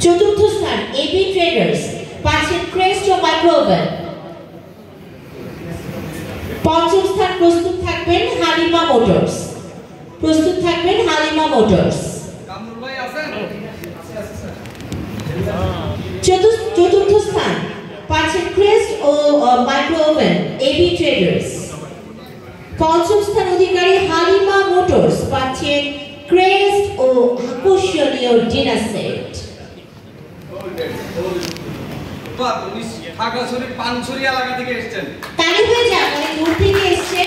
চতুর্থ স্থান AB traders পাচ্ছেন ক্রেস্ট ও মাইক্রোওভেন। পঞ্চম স্থান প্রস্তুত থাকবেন হালিমা মোটরস। চতুর্থ স্থান পাচ্ছেন ক্রেস্ট ও মাইক্রোওভেন এবি ট্রেডার্স। পঞ্চম স্থান অধিকারী হালিমা মোটরস পাচ্ছেন ক্রেস্ট ও আকর্ষণীয় ডিনার সেট। তালি হয়ে যাক, অনেক দূর থেকে এসেছে।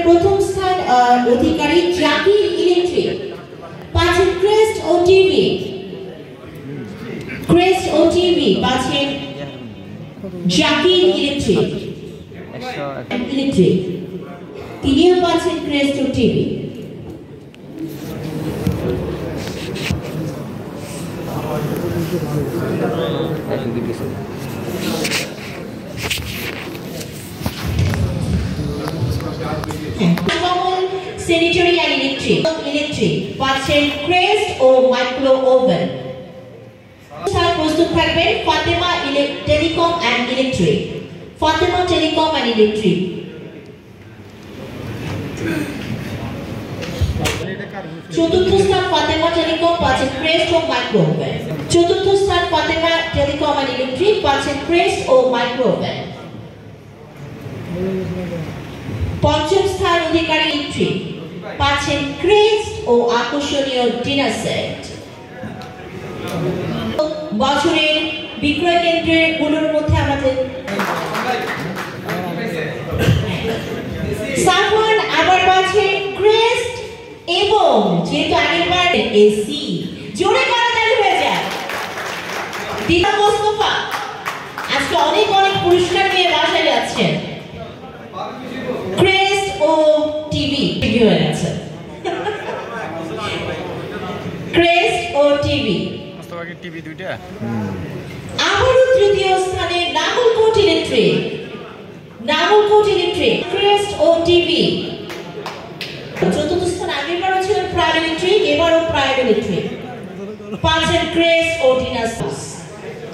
প্রথম স্থান অধিকারী জাকির ইলেকট্রিক পাচ্ছেন ক্রেস্ট ও টিভি। পাচ্ছেন জাকির ইলেকট্রিক। তিনিও পাচ্ছেন ক্রেস্ট ও টিভি। স্যানিটারি অ্যান্ড ইলেকট্রিক পাচ্ছেন ক্রেস্ট ও মাইক্রো ওভেন। প্রস্তুত থাকবেন ফাতেমা টেলিকম অ্যান্ড ইলেকট্রিক। চতুর্থ স্থান ফাতেমা টেলিকম পাচ্ছেন ক্রেস্ট ও মাইক্রো ওভেন। পঞ্চম স্থান অধিকারী ইলেকট্রিক পাচ্ছেন ক্রেস্ট ও আকর্ষণীয় ডিনার সেট। বছরের বিক্রয় কেন্দ্রগুলোর মধ্যে আমাদের সালমান আবার পাচ্ছেন ক্রেস্ট এবং যেহেতু আগেরবার এসি। জোরে করতালি হয়ে যায়। দিনা মোস্তফা আজকে অনেক পুরস্কার নিয়ে বাসায় যাচ্ছেন। ক্রেস্ট ও টিভি হয়ে গেছে। ক্রেস্ট ও টিভি দুইটা। আবারও তৃতীয় স্থানে নাগলকোট ইলেকট্রিক ক্রেস্ট ও টিভি। চতুর্থ স্থান আগেরবারও ছিল প্রাইড ইলেকট্রিক, এবারও প্রাইড ইলেকট্রিক পাচ্ছেন ক্রেস্ট ও dinner set.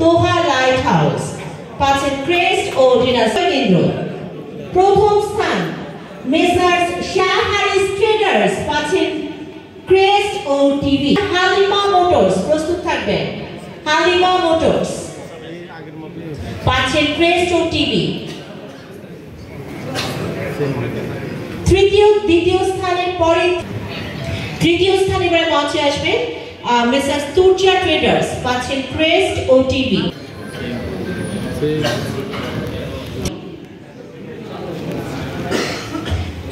Toha light house পাচ্ছেন ক্রেস্ট ও ডিনার কেন্দ্র। প্রথম স্থান মেসার্স শাহ হারিস ট্রেডার্স পাচ্ছেন ক্রেস্ট ও টিভি। হালিমা মোটরস প্রস্তুত থাকবেন। হালিমা মোটরস পাচ্ছেন ক্রেস্ট ও টিভি। তৃতীয় স্থানে এবারে মঞ্চে আসবেন মেসার্স তুর্চা ট্রেডার্স পাচ্ছেন ক্রেস্ট ও টিভি।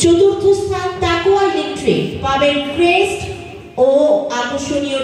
চতুর্থ স্থান তাকওয়া ইলেকট্রিক পাবেন ক্রেস্ট ও আকর্ষণীয়